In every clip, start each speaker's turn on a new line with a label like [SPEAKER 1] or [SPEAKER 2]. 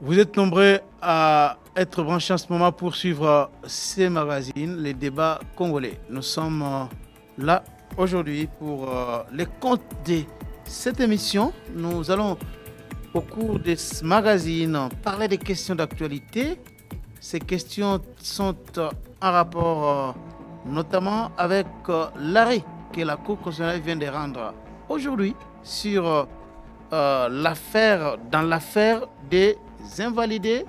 [SPEAKER 1] Vous êtes nombreux à être branchés en ce moment pour suivre ces magazines, les débats congolais. Nous sommes là aujourd'hui pour les comptes de cette émission. Nous allons, au cours de ce magazine, parler des questions d'actualité. Ces questions sont en rapport notamment avec l'arrêt que la Cour constitutionnelle vient de rendre aujourd'hui sur dans l'affaire des invalidés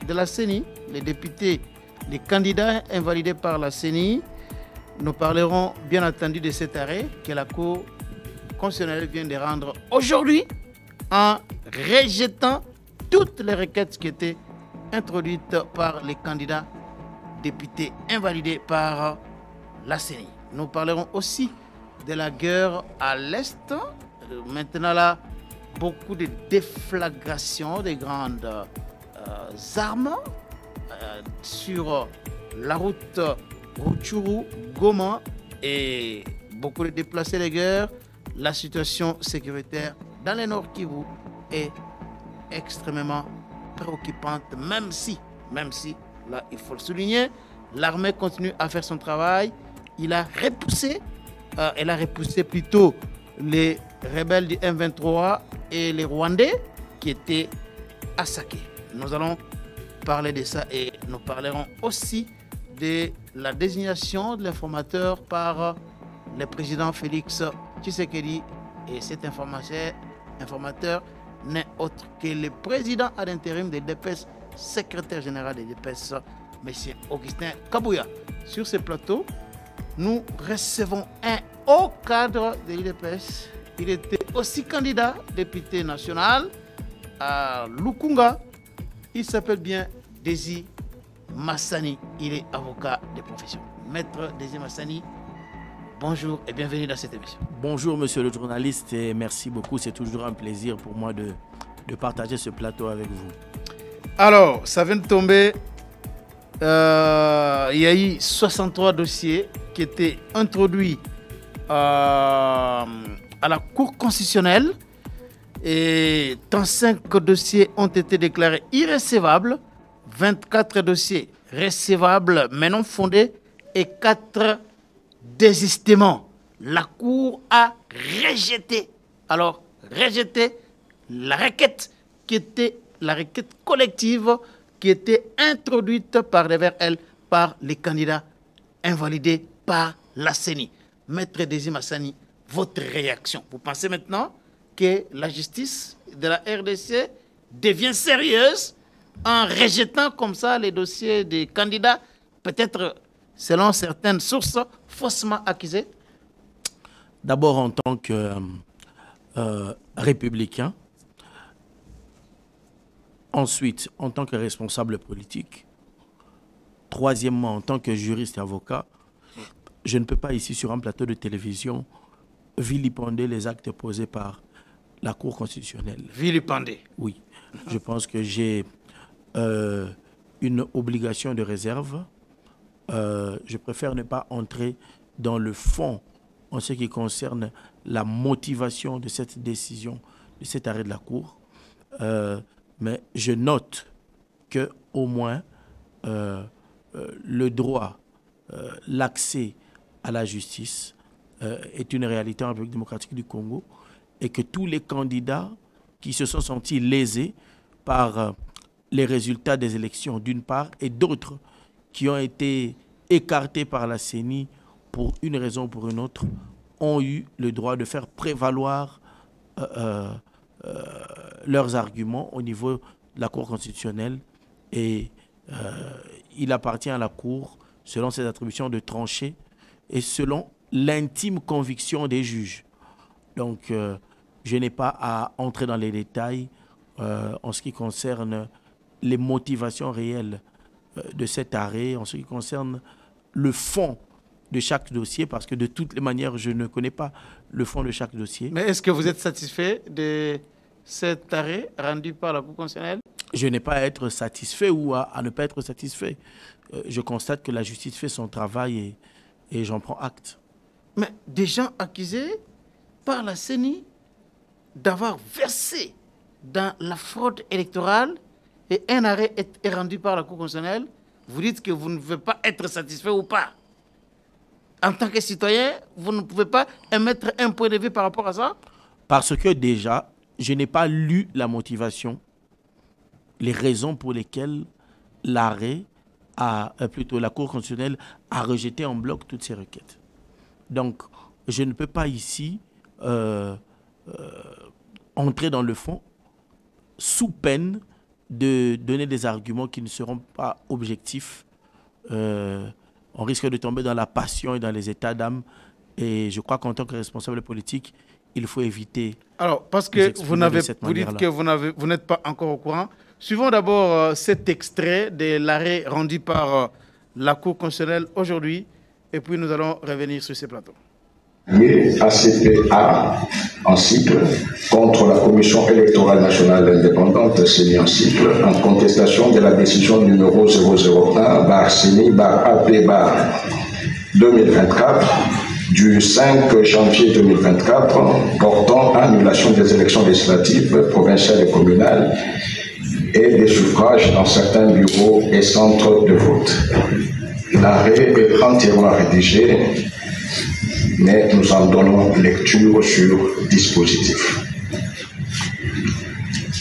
[SPEAKER 1] de la CENI, les députés, les candidats invalidés par la CENI. Nous parlerons bien entendu de cet arrêt que la Cour constitutionnelle vient de rendre aujourd'hui en rejetant toutes les requêtes qui étaient introduites par les candidats députés invalidés par la CENI. Nous parlerons aussi de la guerre à l'Est. Maintenant là, beaucoup de déflagrations des grandes armes sur la route Rutshuru-Goma et beaucoup de déplacés de guerre. La situation sécuritaire dans le Nord Kivu est extrêmement préoccupante, même si, là il faut le souligner, l'armée continue à faire son travail. Elle a repoussé plutôt les rebelles du M23 et les Rwandais qui étaient attaqués. Nous allons parler de ça et nous parlerons aussi de la désignation de l'informateur par le président Félix Tshisekedi. Et cet informateur n'est autre que le président à l'intérim des DPS, secrétaire général des DPS, M. Augustin Kabouya. Sur ce plateau, nous recevons un haut cadre de l'IDPS. Il était aussi candidat député national à Lukunga. Il s'appelle bien Désir Massani. Il est avocat de profession. Maître Désir Massani, bonjour et bienvenue dans cette émission.
[SPEAKER 2] Bonjour monsieur le journaliste et merci beaucoup. C'est toujours un plaisir pour moi de partager ce plateau avec vous.
[SPEAKER 1] Alors, ça vient de tomber. Il y a eu 63 dossiers qui étaient introduits à la Cour constitutionnelle et 35 dossiers ont été déclarés irrecevables, 24 dossiers recevables mais non fondés et 4 désistements. La Cour a rejeté la requête qui était la requête collective qui était introduite devers elle par les candidats invalidés par la CENI. Maître Désir Massani, votre réaction? Vous pensez maintenant que la justice de la RDC devient sérieuse en rejetant comme ça les dossiers des candidats, peut-être selon certaines sources, faussement accusés?
[SPEAKER 2] D'abord en tant que républicain, ensuite en tant que responsable politique, troisièmement en tant que juriste et avocat, je ne peux pas ici sur un plateau de télévision vilipender les actes posés par la Cour constitutionnelle.
[SPEAKER 1] Vilipender?
[SPEAKER 2] Oui. Je pense que j'ai une obligation de réserve. Je préfère ne pas entrer dans le fond en ce qui concerne la motivation de cette décision, de cet arrêt de la Cour. Mais je note qu'au moins le droit, l'accès à la justice est une réalité en République démocratique du Congo et que tous les candidats qui se sont sentis lésés par les résultats des élections d'une part et d'autres qui ont été écartés par la CENI pour une raison ou pour une autre ont eu le droit de faire prévaloir leurs arguments au niveau de la Cour constitutionnelle et il appartient à la Cour, selon ses attributions, de trancher et selon l'intime conviction des juges. Donc, je n'ai pas à entrer dans les détails en ce qui concerne les motivations réelles de cet arrêt, en ce qui concerne le fond de chaque dossier, parce que de toutes les manières, je ne connais pas le fond de chaque dossier.
[SPEAKER 1] Mais est-ce que vous êtes satisfait de cet arrêt rendu par la Cour constitutionnelle?
[SPEAKER 2] Je n'ai pas à être satisfait ou à ne pas être satisfait. Je constate que la justice fait son travail et j'en prends acte.
[SPEAKER 1] Mais des gens accusés par la CENI d'avoir versé dans la fraude électorale et un arrêt est rendu par la Cour constitutionnelle, vous dites que vous ne pouvez pas être satisfait ou pas. En tant que citoyen, vous ne pouvez pas émettre un point de vue par rapport à ça?
[SPEAKER 2] Parce que déjà, je n'ai pas lu la motivation, les raisons pour lesquelles l'arrêt plutôt la Cour constitutionnelle a rejeté en bloc toutes ces requêtes. Donc, je ne peux pas ici entrer dans le fond sous peine de donner des arguments qui ne seront pas objectifs. On risque de tomber dans la passion et dans les états d'âme. Et je crois qu'en tant que responsable politique, il faut éviter.
[SPEAKER 1] Alors, parce que vous dites que vous n'êtes pas encore au courant. Suivons d'abord cet extrait de l'arrêt rendu par la Cour constitutionnelle aujourd'hui, et puis nous allons revenir sur ces plateaux.
[SPEAKER 3] ACPA en cycle contre la Commission électorale nationale indépendante CENI en cycle en contestation de la décision numéro 001/CENI/AP/2024 du 5 janvier 2024 portant annulation des élections législatives, provinciales et communales et des suffrages dans certains bureaux et centres de vote. L'arrêt est entièrement rédigé, mais nous en donnons lecture sur dispositif.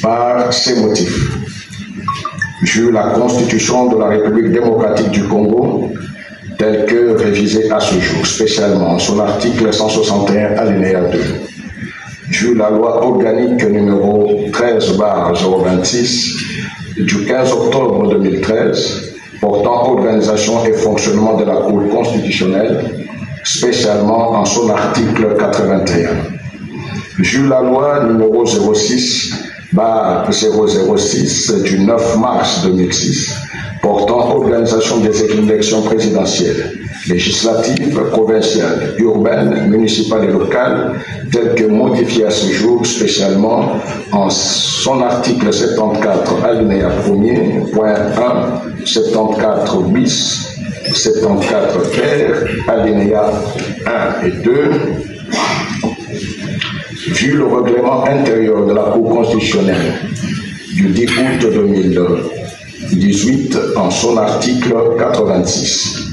[SPEAKER 3] Par ces motifs, vu la Constitution de la République démocratique du Congo, telle que révisée à ce jour, spécialement son article 161 alinéa 2, vu la loi organique numéro 13/026 du 15 octobre 2013 portant organisation et fonctionnement de la Cour constitutionnelle, spécialement en son article 81. Vu la loi numéro 06/006 du 9 mars 2006 portant organisation des élections présidentielles, législatives, provinciales, urbaines, municipales et locales, telles que modifiées à ce jour, spécialement en son article 74, alinéa 1er, point 1, 74 bis, 74 ter, alinéa 1 et 2, vu le règlement intérieur de la Cour constitutionnelle du 10 août 2018 en son article 86.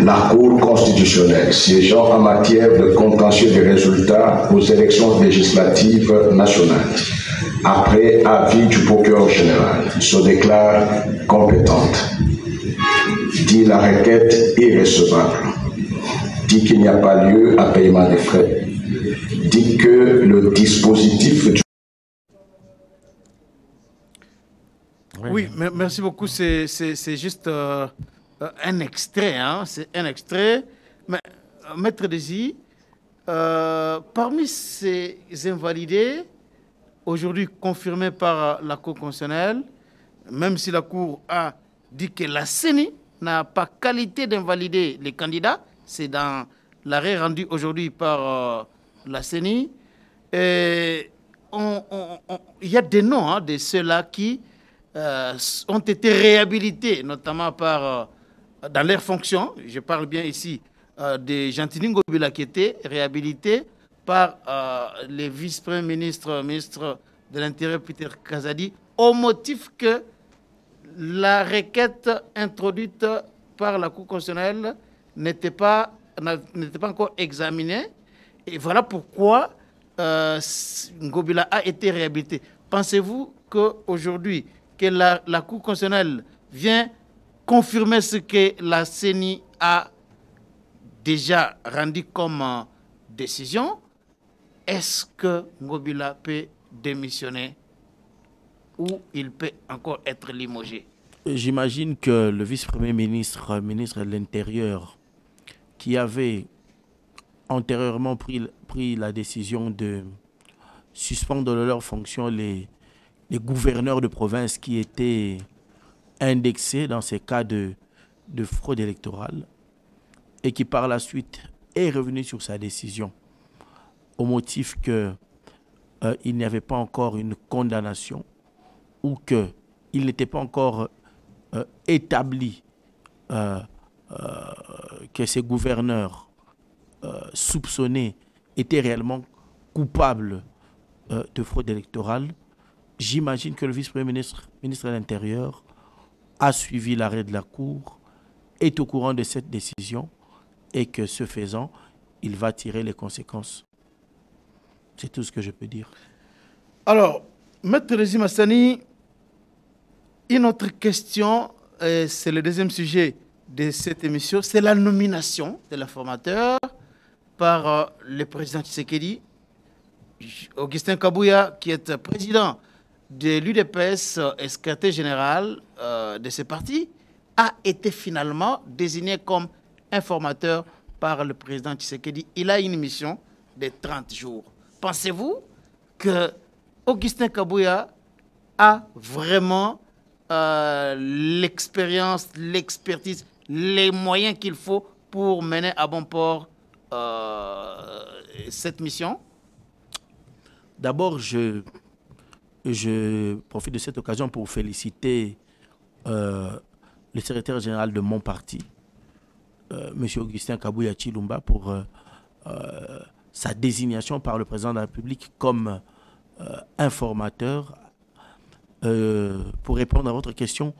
[SPEAKER 3] La Cour constitutionnelle, siégeant en matière de contentieux des résultats aux élections législatives nationales, après avis du procureur général, se déclare compétente. Dit la requête irrecevable, dit qu'il n'y a pas lieu à paiement des frais, dit que le dispositif du...
[SPEAKER 1] Oui, merci beaucoup. C'est juste un extrait. Hein? C'est un extrait. Mais, Maître Désy, parmi ces invalidés, aujourd'hui confirmés par la Cour constitutionnelle, même si la Cour a dit que la CENI n'a pas qualité d'invalider les candidats, c'est dans l'arrêt rendu aujourd'hui par la CENI, il y a des noms hein, de ceux-là qui ont été réhabilités, notamment par, dans leurs fonctions. Je parle bien ici de Gentini Ngobila qui étaient réhabilités par les vice-premiers ministres, ministre de l'Intérieur Peter Kazadi, au motif que la requête introduite par la Cour constitutionnelle n'était pas encore examinée. Et voilà pourquoi Ngobila a été réhabilité. Pensez-vous qu'aujourd'hui, que la Cour constitutionnelle vient confirmer ce que la CENI a déjà rendu comme décision, est-ce que Ngobila peut démissionner ou il peut encore être limogé?
[SPEAKER 2] J'imagine que le vice-premier ministre, ministre de l'Intérieur, qui avait antérieurement pris la décision de suspendre de leurs fonctions les gouverneurs de province qui étaient indexés dans ces cas de fraude électorale et qui par la suite est revenu sur sa décision au motif qu'il n'y avait pas encore une condamnation ou qu'il n'était pas encore établi que ces gouverneurs soupçonnés étaient réellement coupables de fraude électorale. j'imagine que le vice-premier ministre, ministre de l'Intérieur, a suivi l'arrêt de la Cour, est au courant de cette décision et que ce faisant, il va tirer les conséquences. C'est tout ce que je peux dire.
[SPEAKER 1] Alors, Maître Régis Massani, une autre question, c'est le deuxième sujet de cette émission, c'est la nomination de l'informateur par le président Tshisekedi. Augustin Kabouya, qui est président de l'UDPS et secrétaire général de ce parti, a été finalement désigné comme informateur par le président Tshisekedi. Il a une mission de 30 jours. Pensez-vous que Augustin Kabouya a vraiment l'expérience, l'expertise, les moyens qu'il faut pour mener à bon port cette mission?
[SPEAKER 2] D'abord, je profite de cette occasion pour féliciter le secrétaire général de mon parti, M. Augustin Kabouya Tshilumba, pour sa désignation par le président de la République comme informateur. Pour répondre à votre question,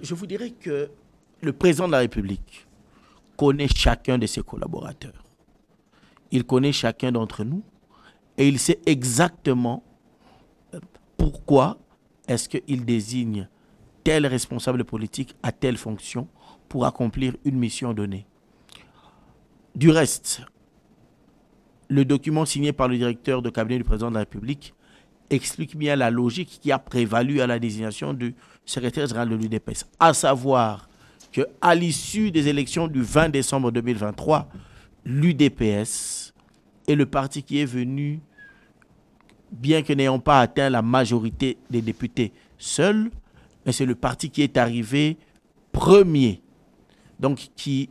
[SPEAKER 2] je vous dirais que le président de la République connaît chacun de ses collaborateurs. Il connaît chacun d'entre nous et il sait exactement pourquoi est-ce qu'il désigne tel responsable politique à telle fonction pour accomplir une mission donnée. Du reste, le document signé par le directeur de cabinet du président de la République explique bien la logique qui a prévalu à la désignation du secrétaire général de l'UDPS, à savoir qu'à l'issue des élections du 20 décembre 2023, l'UDPS est le parti qui est venu, bien que n'ayant pas atteint la majorité des députés seul, mais c'est le parti qui est arrivé premier, donc qui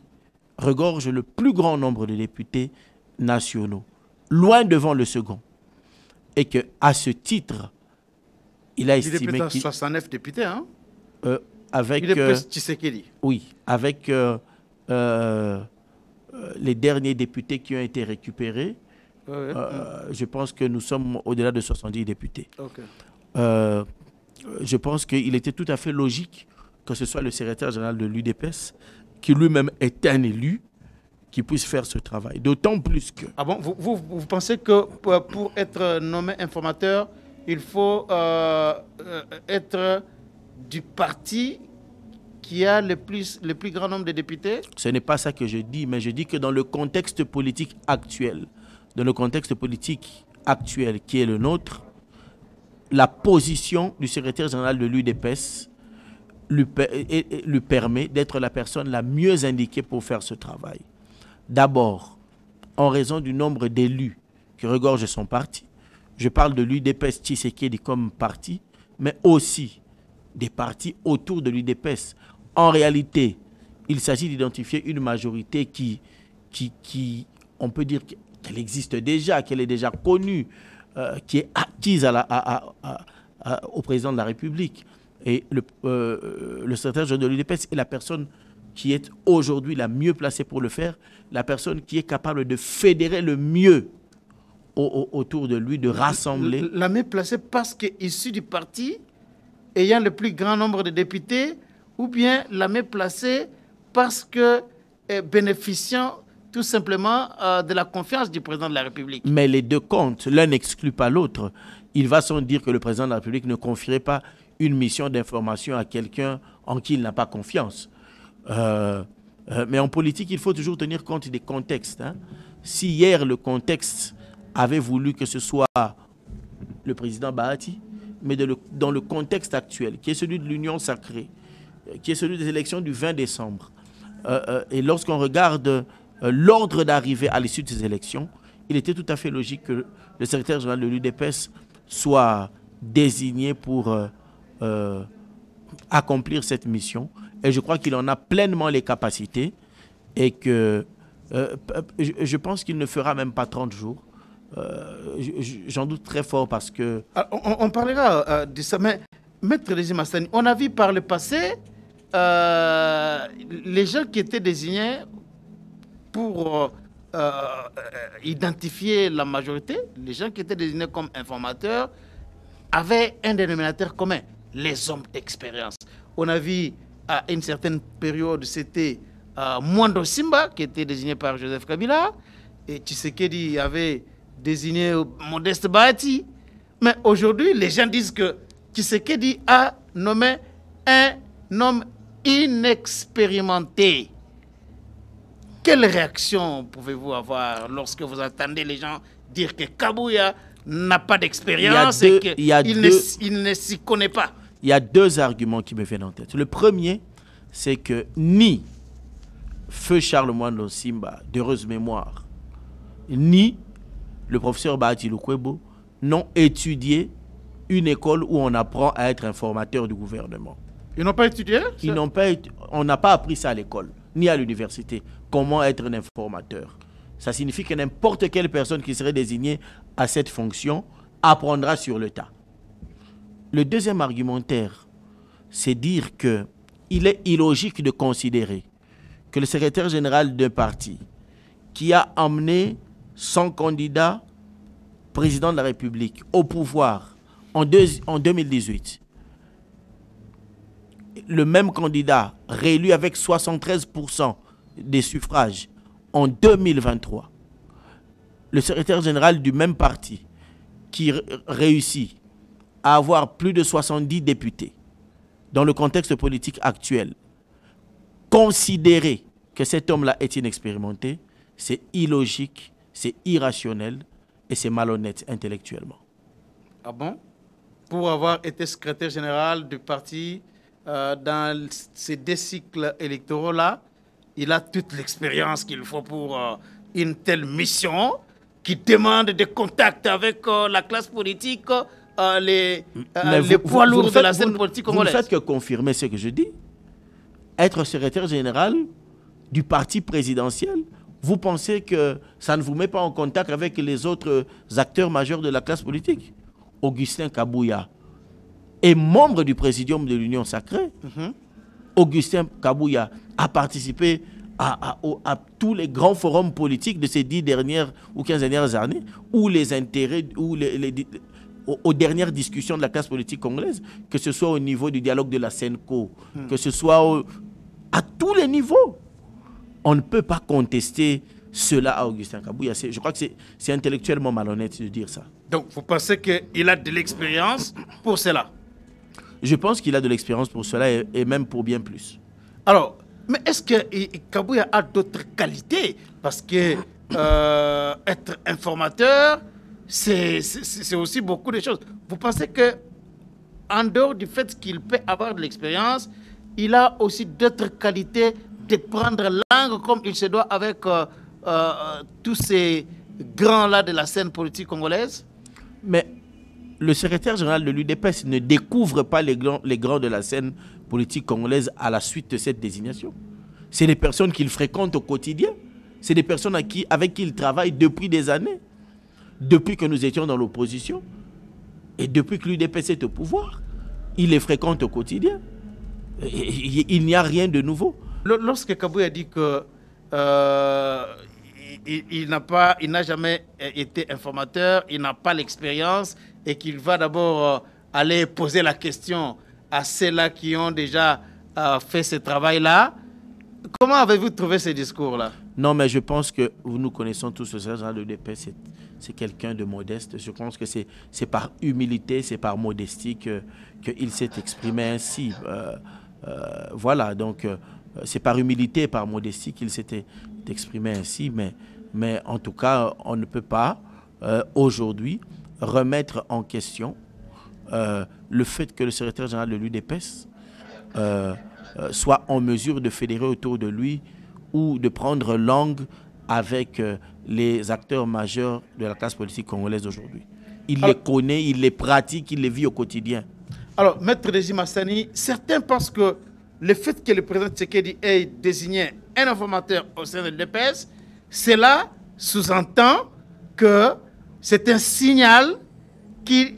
[SPEAKER 2] regorge le plus grand nombre de députés nationaux, loin devant le second. Et qu'à ce titre, il a estimé qu'il...
[SPEAKER 1] 69 députés, hein?
[SPEAKER 2] Avec...
[SPEAKER 1] Tshisekedi.
[SPEAKER 2] Oui, avec les derniers députés qui ont été récupérés, je pense que nous sommes au-delà de 70 députés.
[SPEAKER 1] Okay.
[SPEAKER 2] Je pense qu'il était tout à fait logique que ce soit le secrétaire général de l'UDPS, qui lui-même est un élu, qui puisse faire ce travail. D'autant plus que...
[SPEAKER 1] Ah bon, vous pensez que pour être nommé informateur, il faut être du parti qui a le plus grand nombre de députés?
[SPEAKER 2] Ce n'est pas ça que je dis, mais je dis que dans le contexte politique actuel, qui est le nôtre, la position du secrétaire général de l'UDPS lui permet d'être la personne la mieux indiquée pour faire ce travail. D'abord, en raison du nombre d'élus qui regorgent son parti. Je parle de l'UDPS Tshisekedi comme parti, mais aussi des partis autour de l'UDPS. En réalité, il s'agit d'identifier une majorité qui, on peut dire qu'elle existe déjà, qu'elle est déjà connue, qui est acquise au président de la République. Et le secrétaire général de l'UDPS est la personne qui est aujourd'hui la mieux placée pour le faire, la personne qui est capable de fédérer le mieux autour de lui, de rassembler.
[SPEAKER 1] La mieux placée parce qu'issue du parti, ayant le plus grand nombre de députés, ou bien la mieux placée parce que bénéficiant tout simplement de la confiance du président de la République.
[SPEAKER 2] Mais les deux comptent, l'un n'exclut pas l'autre. Il va sans dire que le président de la République ne confierait pas une mission d'information à quelqu'un en qui il n'a pas confiance. Mais en politique, il faut toujours tenir compte des contextes. Hein. Si hier, le contexte avait voulu que ce soit le président Bahati, mais dans le contexte actuel, qui est celui de l'Union sacrée, qui est celui des élections du 20 décembre, et lorsqu'on regarde l'ordre d'arrivée à l'issue de ces élections, il était tout à fait logique que le secrétaire général de l'UDPS soit désigné pour accomplir cette mission. Et je crois qu'il en a pleinement les capacités et que je pense qu'il ne fera même pas 30 jours. J'en doute très fort parce que...
[SPEAKER 1] On parlera de ça, mais Maître Régis Massani, on a vu par le passé les gens qui étaient désignés pour identifier la majorité, les gens qui étaient désignés comme informateurs, avaient un dénominateur commun, les hommes d'expérience. On a vu à une certaine période, c'était Mwando Simba qui était désigné par Joseph Kabila, et Tshisekedi avait désigné Modeste Bahati. Mais aujourd'hui, les gens disent que Tshisekedi a nommé un homme inexpérimenté. Quelle réaction pouvez-vous avoir lorsque vous entendez les gens dire que Kabouya n'a pas d'expérience et qu'il ne s'y connaît pas?
[SPEAKER 2] Il y a deux arguments qui me viennent en tête. Le premier, c'est que ni Feu Charles Mwando Simba, d'heureuse mémoire, ni le professeur Bahati Lukwebo n'ont étudié une école où on apprend à être informateur du gouvernement.
[SPEAKER 1] Ils n'ont pas étudié?
[SPEAKER 2] On n'a pas appris ça à l'école, ni à l'université, comment être un informateur. Ça signifie que n'importe quelle personne qui serait désignée à cette fonction apprendra sur le tas. Le deuxième argumentaire, c'est dire qu'il est illogique de considérer que le secrétaire général d'un parti qui a amené son candidat président de la République au pouvoir en 2018, le même candidat réélu avec 73% des suffrages en 2023, le secrétaire général du même parti qui réussit à avoir plus de 70 députés dans le contexte politique actuel, considérer que cet homme-là est inexpérimenté, c'est illogique, c'est irrationnel et c'est malhonnête intellectuellement.
[SPEAKER 1] Ah bon? Pour avoir été secrétaire général du parti dans ces 2 cycles électoraux-là, il a toute l'expérience qu'il faut pour une telle mission qui demande des contacts avec la classe politique, les poids lourds de la scène politique congolaise.
[SPEAKER 2] Vous ne faites que confirmer ce que je dis. Être secrétaire général du parti présidentiel, vous pensez que ça ne vous met pas en contact avec les autres acteurs majeurs de la classe politique? Augustin Kabouya est membre du présidium de l'Union sacrée. Augustin Kabouya a participé à tous les grands forums politiques de ces 10 dernières ou 15 dernières années, où les intérêts, aux dernières discussions de la classe politique congolaise, que ce soit au niveau du dialogue de la SENCO, que ce soit à tous les niveaux. On ne peut pas contester cela à Augustin Kabouya. Je crois que c'est intellectuellement malhonnête de dire ça.
[SPEAKER 1] Donc, vous pensez qu'il a de l'expérience pour cela?
[SPEAKER 2] Je pense qu'il a de l'expérience pour cela et même pour bien plus.
[SPEAKER 1] Alors, mais est-ce que Kabouya a d'autres qualités? Parce que être informateur, c'est aussi beaucoup de choses. Vous pensez que, en dehors du fait qu'il peut avoir de l'expérience, il a aussi d'autres qualités de prendre langue comme il se doit avec tous ces grands-là de la scène politique congolaise?
[SPEAKER 2] Mais le secrétaire général de l'UDPS ne découvre pas les grands de la scène politique congolaise à la suite de cette désignation. C'est des personnes qu'il fréquente au quotidien. C'est des personnes avec qui il travaille depuis des années. Depuis que nous étions dans l'opposition. Et depuis que l'UDPS est au pouvoir. Il les fréquente au quotidien. Il n'y a rien de nouveau.
[SPEAKER 1] Lorsque Kabouya dit que il n'a jamais été informateur, il n'a pas l'expérience et qu'il va d'abord aller poser la question à ceux-là qui ont déjà fait ce travail-là. Comment avez-vous trouvé ce discours-là?
[SPEAKER 2] Non, mais je pense que nous connaissons tous le général de l'UDPS, c'est quelqu'un de modeste. Je pense que c'est par humilité, c'est par modestie qu'il s'est exprimé ainsi. Voilà, donc c'est par humilité et par modestie qu'il s'était exprimé ainsi, mais en tout cas, on ne peut pas aujourd'hui remettre en question le fait que le secrétaire général de l'UDPS soit en mesure de fédérer autour de lui ou de prendre langue avec les acteurs majeurs de la classe politique congolaise aujourd'hui. Il les connaît, il les pratique, il les vit au quotidien.
[SPEAKER 1] Alors, Maître Régis Massani, certains pensent que le fait que le président Tshisekedi ait désigné un informateur au sein de l'UDPS, cela sous-entend que c'est un signal qui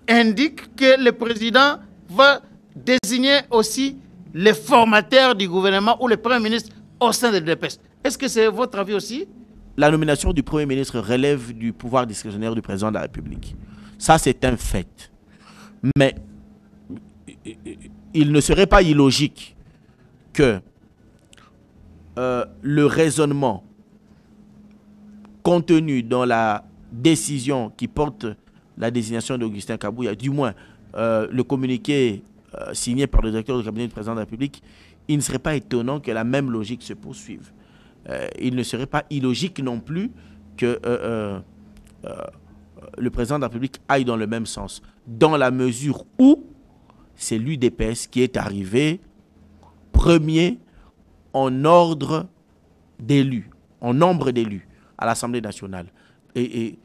[SPEAKER 1] indique que le président va désigner aussi les formateurs du gouvernement ou le Premier ministre au sein de l'UDPS. Est-ce que c'est votre avis aussi?
[SPEAKER 2] La nomination du Premier ministre relève du pouvoir discrétionnaire du président de la République. Ça, c'est un fait. Mais il ne serait pas illogique que le raisonnement contenu dans la décision qui porte la désignation d'Augustin Kabouya, du moins le communiqué signé par le directeur du cabinet du président de la République, il ne serait pas étonnant que la même logique se poursuive. Il ne serait pas illogique non plus que le président de la République aille dans le même sens, dans la mesure où c'est l'UDPS qui est arrivé premier en ordre d'élus, en nombre d'élus à l'Assemblée nationale. Et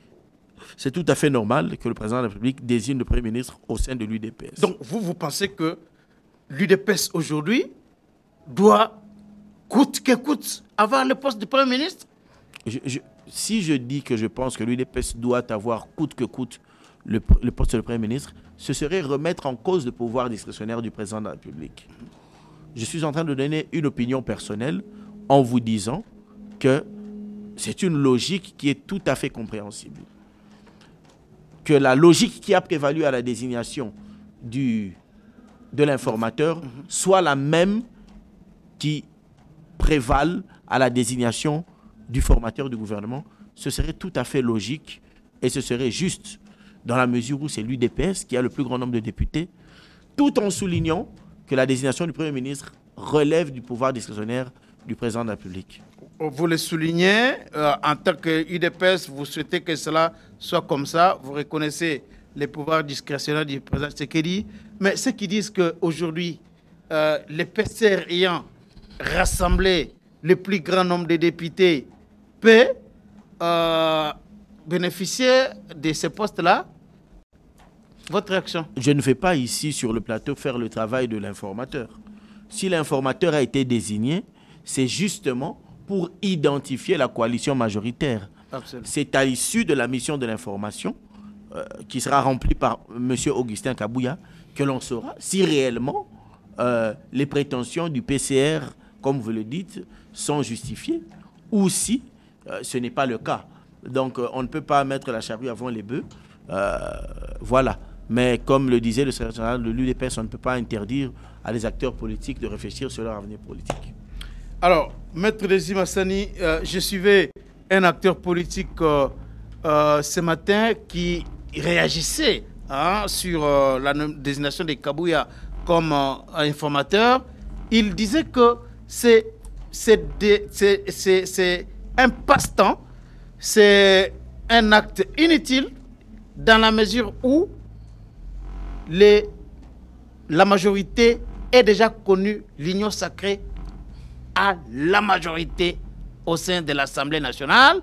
[SPEAKER 2] c'est tout à fait normal que le président de la République désigne le Premier ministre au sein de l'UDPS.
[SPEAKER 1] Donc, vous pensez que l'UDPS aujourd'hui doit, coûte que coûte, avoir le poste de Premier ministre?
[SPEAKER 2] Si je dis que je pense que l'UDPS doit avoir coûte que coûte le poste de Premier ministre, ce serait remettre en cause le pouvoir discrétionnaire du président de la République. Je suis en train de donner une opinion personnelle en vous disant que c'est une logique qui est tout à fait compréhensible. Que la logique qui a prévalu à la désignation de l'informateur soit la même qui prévale à la désignation du formateur du gouvernement, ce serait tout à fait logique et ce serait juste dans la mesure où c'est l'UDPS qui a le plus grand nombre de députés, tout en soulignant que la désignation du Premier ministre relève du pouvoir discrétionnaire du président de la République.
[SPEAKER 1] Vous le soulignez, en tant que UDPS, vous souhaitez que cela soit comme ça, vous reconnaissez les pouvoirs discrétionnaires du président Tshisekedi, mais ceux qui disent qu'aujourd'hui, les PCR ayant rassemblé le plus grand nombre de députés peut bénéficier de ces postes-là, votre réaction?
[SPEAKER 2] Je ne vais pas ici sur le plateau faire le travail de l'informateur. Si l'informateur a été désigné, c'est justement pour identifier la coalition majoritaire. C'est à l'issue de la mission de l'information qui sera remplie par M. Augustin Kabouya que l'on saura si réellement les prétentions du PCR, comme vous le dites, sont justifiées ou si ce n'est pas le cas. Donc on ne peut pas mettre la charrue avant les bœufs. Voilà. Mais comme le disait le secrétaire général de l'UDPS, on ne peut pas interdire à les acteurs politiques de réfléchir sur leur avenir politique.
[SPEAKER 1] Alors, Maître Désir Massani, je suivais un acteur politique ce matin qui réagissait sur la désignation de Kabouya comme informateur. Il disait que c'est un passe-temps, c'est un acte inutile dans la mesure où la majorité est déjà connue, l'union sacrée à la majorité au sein de l'Assemblée nationale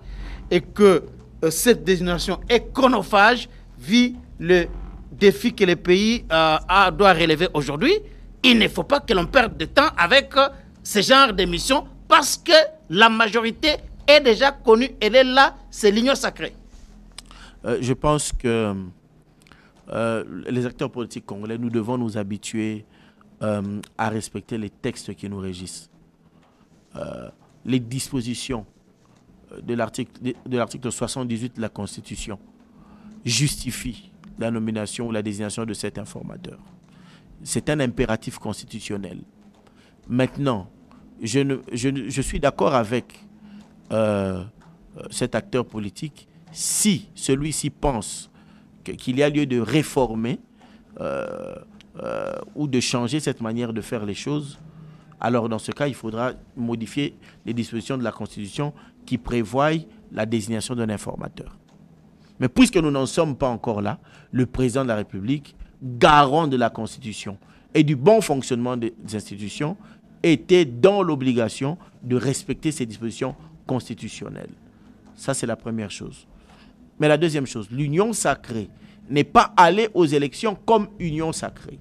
[SPEAKER 1] et que cette désignation est chronophage vu le défi que le pays doit relever aujourd'hui. Il ne faut pas que l'on perde de temps avec ce genre de mission parce que la majorité est déjà connue, elle est là, c'est l'union sacrée.
[SPEAKER 2] Je pense que les acteurs politiques congolais, nous devons nous habituer à respecter les textes qui nous régissent. Les dispositions de l'article 78 de la Constitution justifient la nomination ou la désignation de cet informateur. C'est un impératif constitutionnel. Maintenant, je suis d'accord avec cet acteur politique si celui-ci pense qu'il y a lieu de réformer ou de changer cette manière de faire les choses. Alors, dans ce cas, il faudra modifier les dispositions de la Constitution qui prévoient la désignation d'un informateur. Mais puisque nous n'en sommes pas encore là, le président de la République, garant de la Constitution et du bon fonctionnement des institutions, était dans l'obligation de respecter ces dispositions constitutionnelles. Ça, c'est la première chose. Mais la deuxième chose, l'union sacrée n'est pas aller aux élections comme union sacrée.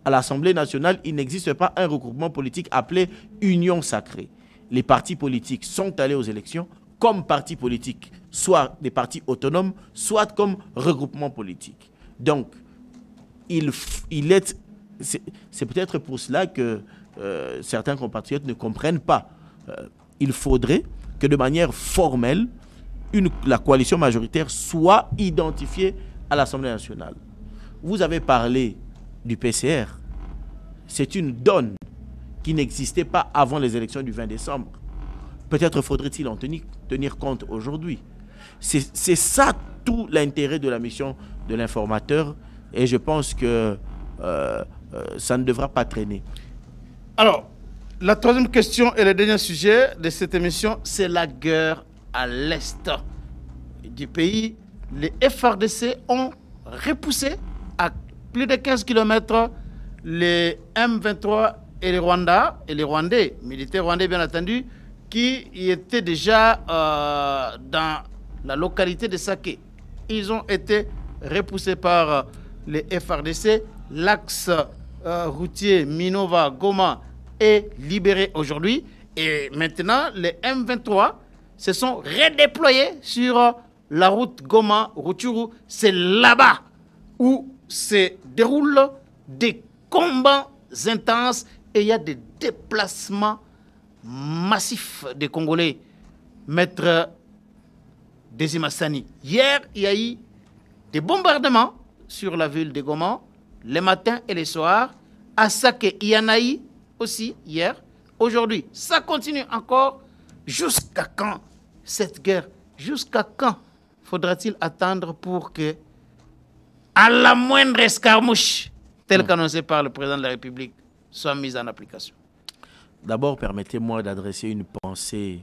[SPEAKER 2] À l'Assemblée nationale, il n'existe pas un regroupement politique appelé union sacrée. Les partis politiques sont allés aux élections comme partis politiques, soit des partis autonomes, soit comme regroupement politique. Donc, c'est peut-être pour cela que certains compatriotes ne comprennent pas. Il faudrait que de manière formelle, la coalition majoritaire soit identifiée à l'Assemblée nationale. vous avez parlé du PCR. C'est une donne qui n'existait pas avant les élections du 20 décembre. Peut-être faudrait-il en tenir compte aujourd'hui. C'est ça tout l'intérêt de la mission de l'informateur et je pense que ça ne devra pas traîner.
[SPEAKER 1] Alors, la troisième question et le dernier sujet de cette émission, c'est la guerre à l'est du pays. Les FARDC ont repoussé à plus de 15 km les M23 et les Rwandais, militaires rwandais bien entendu, qui étaient déjà dans la localité de Saké. Ils ont été repoussés par les FARDC. L'axe routier Minova-Goma est libéré aujourd'hui. Et maintenant, les M23 se sont redéployés sur la route Goma-Rutshuru. C'est là-bas où se déroulent des combats intenses et il y a des déplacements massifs des Congolais. Maître Desimassani, hier, il y a eu des bombardements sur la ville de Goma, les matins et les soirs. À Saké, il y en a eu aussi hier. Aujourd'hui, ça continue encore. Jusqu'à quand cette guerre? Jusqu'à quand faudra-t-il attendre pour que, à la moindre escarmouche, tel qu'annoncé par le président de la République, soit mise en application?
[SPEAKER 2] D'abord, permettez-moi d'adresser une pensée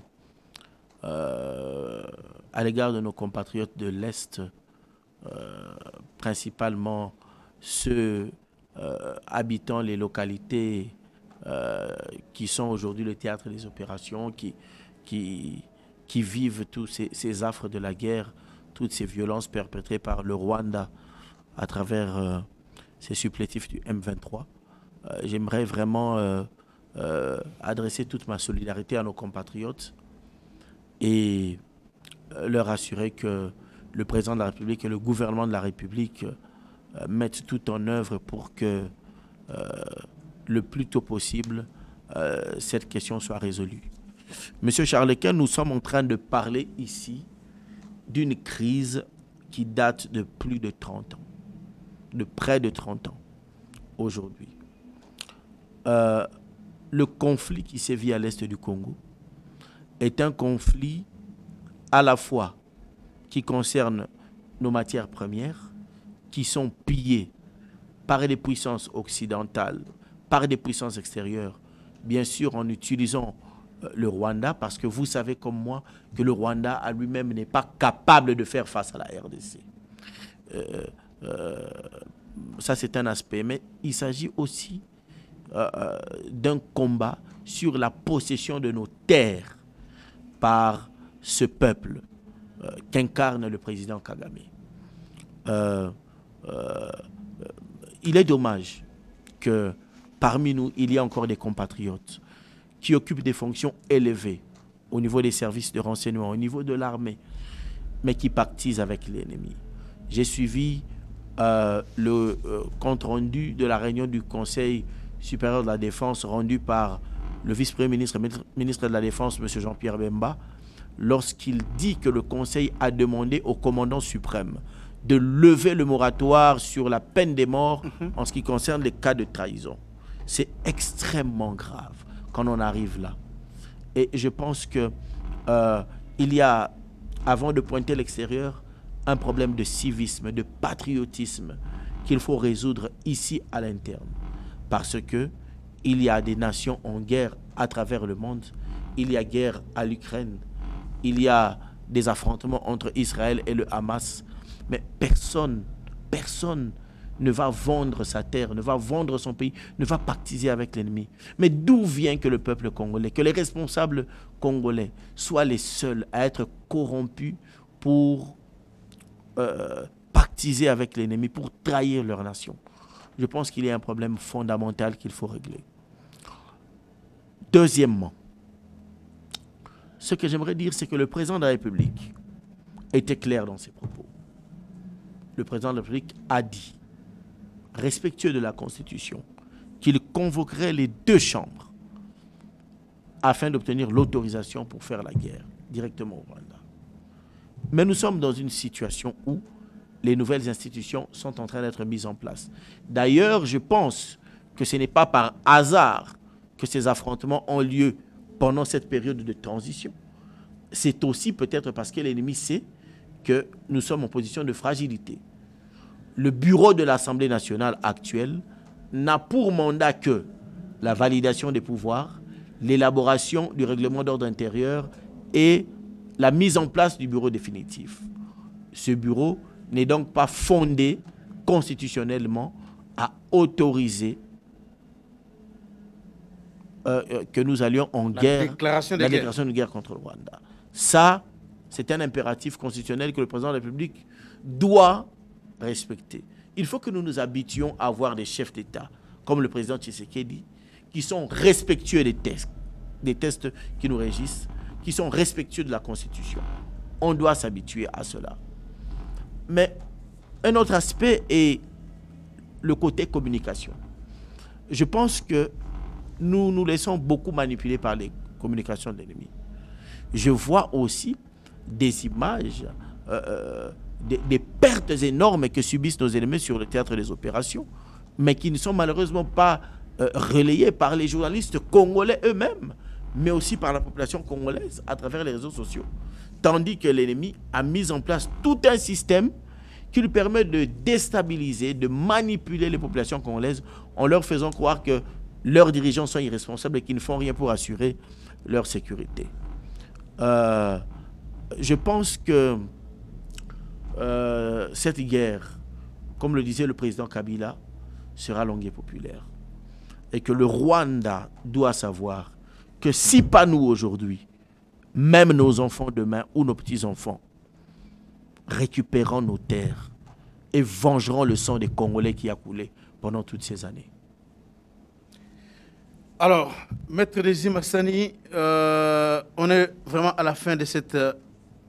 [SPEAKER 2] à l'égard de nos compatriotes de l'Est, principalement ceux habitant les localités qui sont aujourd'hui le théâtre des opérations, qui vivent tous ces affres de la guerre, toutes ces violences perpétrées par le Rwanda à travers ces supplétifs du M23. J'aimerais vraiment adresser toute ma solidarité à nos compatriotes et leur assurer que le président de la République et le gouvernement de la République mettent tout en œuvre pour que le plus tôt possible cette question soit résolue. Monsieur Charlequin, nous sommes en train de parler ici d'une crise qui date de plus de 30 ans, de près de 30 ans aujourd'hui. Le conflit qui sévit à l'est du Congo est un conflit à la fois qui concerne nos matières premières, qui sont pillées par les puissances occidentales, par des puissances extérieures, bien sûr en utilisant le Rwanda, parce que vous savez comme moi que le Rwanda à lui-même n'est pas capable de faire face à la RDC. Ça c'est un aspect, mais il s'agit aussi d'un combat sur la possession de nos terres par ce peuple qu'incarne le président Kagame. Il est dommage que parmi nous, il y a encore des compatriotes qui occupent des fonctions élevées au niveau des services de renseignement, au niveau de l'armée, mais qui pactisent avec l'ennemi. J'ai suivi le compte-rendu de la réunion du Conseil supérieur de la Défense rendu par le vice-premier ministre, ministre de la Défense, M. Jean-Pierre Bemba, lorsqu'il dit que le Conseil a demandé au commandant suprême de lever le moratoire sur la peine des morts en ce qui concerne les cas de trahison. C'est extrêmement grave quand on arrive là. Et je pense que il y a, avant de pointer l'extérieur, un problème de civisme, de patriotisme qu'il faut résoudre ici à l'interne. Parce que il y a des nations en guerre à travers le monde. Il y a guerre à l'Ukraine. Il y a des affrontements entre Israël et le Hamas. Mais personne ne va vendre sa terre, ne va vendre son pays, ne va pactiser avec l'ennemi. Mais d'où vient que le peuple congolais, que les responsables congolais soient les seuls à être corrompus pour pactiser avec l'ennemi, pour trahir leur nation? Je pense qu'il y a un problème fondamental qu'il faut régler. Deuxièmement, ce que j'aimerais dire, c'est que le président de la République était clair dans ses propos. Le président de la République a dit, respectueux de la Constitution, qu'il convoquerait les deux chambres afin d'obtenir l'autorisation pour faire la guerre directement au Rwanda. Mais nous sommes dans une situation où les nouvelles institutions sont en train d'être mises en place. D'ailleurs, je pense que ce n'est pas par hasard que ces affrontements ont lieu pendant cette période de transition. C'est aussi peut-être parce que l'ennemi sait que nous sommes en position de fragilité. Le bureau de l'Assemblée nationale actuelle n'a pour mandat que la validation des pouvoirs, l'élaboration du règlement d'ordre intérieur et la mise en place du bureau définitif. Ce bureau n'est donc pas fondé constitutionnellement à autoriser que nous allions en guerre, la déclaration de guerre contre le Rwanda. Ça, c'est un impératif constitutionnel que le président de la République doit respecter. Il faut que nous nous habituions à avoir des chefs d'État, comme le président Tshisekedi, qui sont respectueux des textes qui nous régissent, qui sont respectueux de la Constitution. On doit s'habituer à cela. Mais un autre aspect est le côté communication. Je pense que nous nous laissons beaucoup manipuler par les communications de l'ennemi. Je vois aussi des images, des pertes énormes que subissent nos ennemis sur le théâtre des opérations, mais qui ne sont malheureusement pas relayées par les journalistes congolais eux-mêmes, mais aussi par la population congolaise à travers les réseaux sociaux. Tandis que l'ennemi a mis en place tout un système qui lui permet de déstabiliser, de manipuler les populations congolaises en leur faisant croire que leurs dirigeants sont irresponsables et qu'ils ne font rien pour assurer leur sécurité. Je pense que cette guerre, comme le disait le président Kabila, sera longue et populaire. Et que le Rwanda doit savoir que si pas nous aujourd'hui, même nos enfants demain ou nos petits-enfants récupéreront nos terres et vengeront le sang des Congolais qui a coulé pendant toutes ces années.
[SPEAKER 1] Alors, Maître Désir Massani, on est vraiment à la fin de cette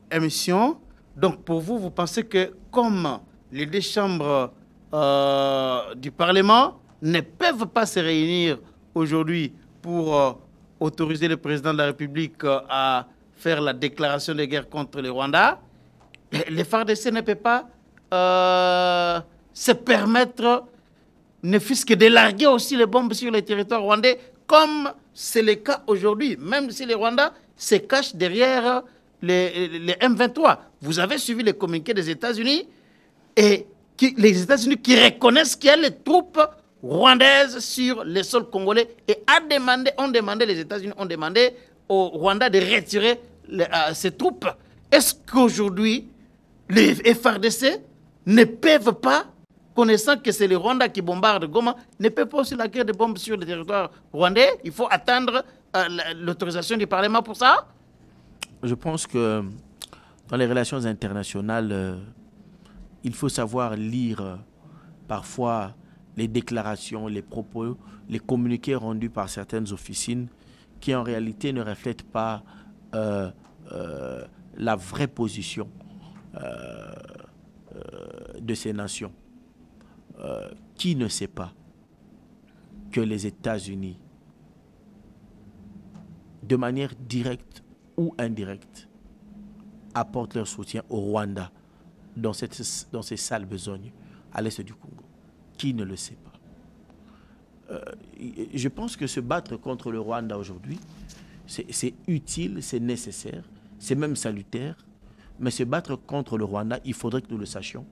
[SPEAKER 1] émission. Donc, pour vous, vous pensez que comme les deux chambres du Parlement ne peuvent pas se réunir aujourd'hui pour autoriser le président de la République à faire la déclaration de guerre contre le Rwanda, les FARDC ne peuvent pas se permettre, ne fût-ce que de larguer aussi les bombes sur le territoire rwandais, comme c'est le cas aujourd'hui, même si les Rwandais se cachent derrière les M23. Vous avez suivi les communiqués des États-Unis et les États-Unis qui reconnaissent qu'il y a les troupes rwandaises sur le sol congolais et les États-Unis ont demandé au Rwanda de retirer ces troupes. Est-ce qu'aujourd'hui, les FARDC ne peuvent pas, connaissant que c'est le Rwanda qui bombarde Goma, ne peuvent pas aussi lâcher des bombes sur le territoire rwandais? Il faut attendre l'autorisation du Parlement pour ça?
[SPEAKER 2] Je pense que dans les relations internationales, il faut savoir lire parfois les déclarations, les propos, les communiqués rendus par certaines officines qui en réalité ne reflètent pas la vraie position de ces nations. Qui ne sait pas que les États-Unis, de manière directe ou indirecte, apportent leur soutien au Rwanda dans ces sales besognes à l'est du Congo? Qui ne le sait pas? Je pense que se battre contre le Rwanda aujourd'hui, c'est utile, c'est nécessaire, c'est même salutaire, mais se battre contre le Rwanda, il faudrait que nous le sachions,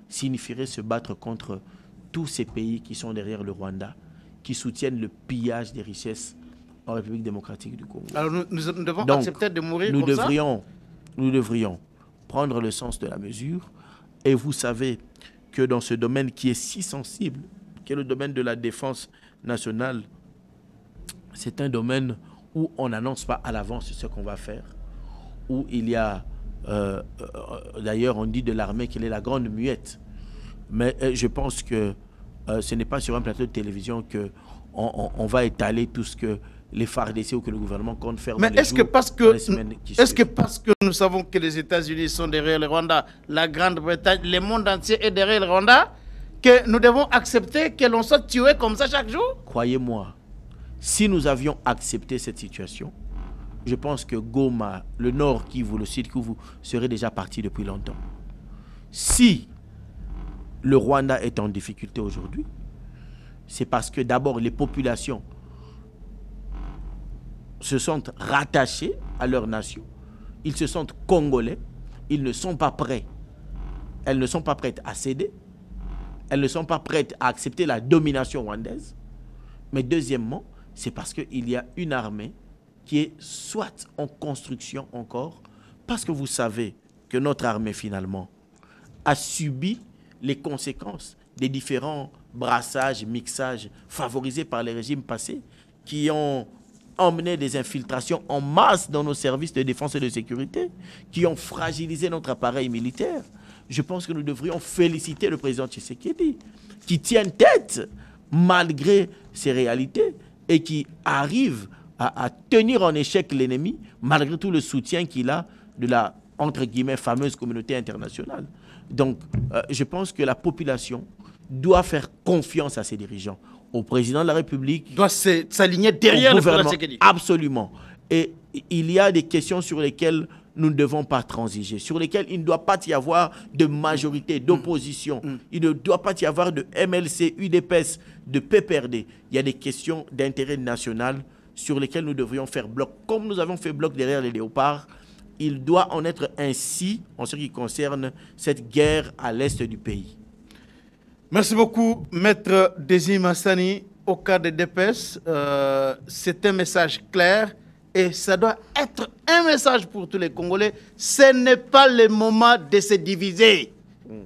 [SPEAKER 2] signifierait se battre contre tous ces pays qui sont derrière le Rwanda, qui soutiennent le pillage des richesses en République démocratique du Congo.
[SPEAKER 1] Alors nous devons
[SPEAKER 2] donc,
[SPEAKER 1] accepter de mourir
[SPEAKER 2] nous
[SPEAKER 1] comme ça?
[SPEAKER 2] Nous devrions prendre le sens de la mesure. Et vous savez que dans ce domaine qui est si sensible, qui est le domaine de la défense nationale, c'est un domaine où on n'annonce pas à l'avance ce qu'on va faire, où il y a, d'ailleurs on dit de l'armée qu'elle est la grande muette. Mais je pense que ce n'est pas sur un plateau de télévision qu'on va étaler tout ce que les FARDC ou que le gouvernement compte faire.
[SPEAKER 1] Mais est-ce que parce que nous savons que les États-Unis sont derrière le Rwanda, la Grande-Bretagne, le monde entier est derrière le Rwanda, que nous devons accepter que l'on soit tué comme ça chaque jour?
[SPEAKER 2] Croyez-moi, si nous avions accepté cette situation, je pense que Goma, le Nord Kivu, le Sud Kivu serait déjà parti depuis longtemps. Si le Rwanda est en difficulté aujourd'hui, c'est parce que d'abord les populations se sentent rattachés à leur nation, ils se sentent congolais, ils ne sont pas prêts, elles ne sont pas prêtes à céder, elles ne sont pas prêtes à accepter la domination rwandaise. Mais deuxièmement, c'est parce qu'il y a une armée qui est soit en construction encore, parce que vous savez que notre armée finalement a subi les conséquences des différents brassages, mixages favorisés par les régimes passés qui ont emmené des infiltrations en masse dans nos services de défense et de sécurité, qui ont fragilisé notre appareil militaire. Je pense que nous devrions féliciter le président Tshisekedi, qui tient tête malgré ces réalités et qui arrive à tenir en échec l'ennemi malgré tout le soutien qu'il a de la, entre guillemets, fameuse communauté internationale. Donc, je pense que la population doit faire confiance à ses dirigeants, au président de la République.
[SPEAKER 1] Doit s'aligner derrière le président Tshisekedi.
[SPEAKER 2] Absolument. Et il y a des questions sur lesquelles nous ne devons pas transiger, sur lesquelles il ne doit pas y avoir de majorité, d'opposition. Il ne doit pas y avoir de MLC, UDPS, de PPRD. Il y a des questions d'intérêt national sur lesquelles nous devrions faire bloc. Comme nous avons fait bloc derrière les léopards, il doit en être ainsi en ce qui concerne cette guerre à l'est du pays.
[SPEAKER 1] Merci beaucoup, Maître Désir Massani. Au cas des DPS, c'est un message clair et ça doit être un message pour tous les Congolais. Ce n'est pas le moment de se diviser.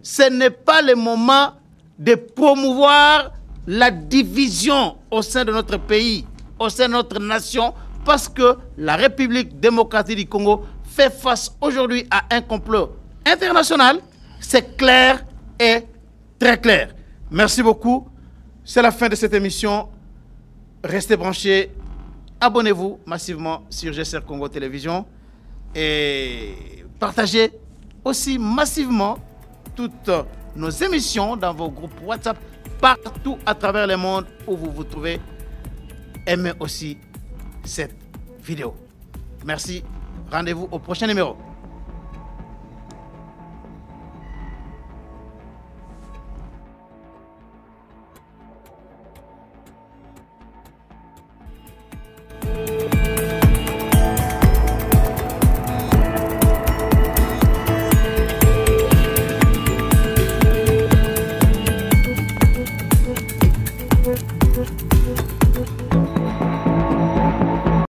[SPEAKER 1] Ce n'est pas le moment de promouvoir la division au sein de notre pays, au sein de notre nation, parce que la République démocratique du Congo fait face aujourd'hui à un complot international. C'est clair et très clair. Merci beaucoup. C'est la fin de cette émission. Restez branchés. Abonnez-vous massivement sur GCR Congo Télévision. Et partagez aussi massivement toutes nos émissions dans vos groupes WhatsApp partout à travers le monde où vous vous trouvez. Aimez aussi cette vidéo. Merci. Rendez-vous au prochain numéro.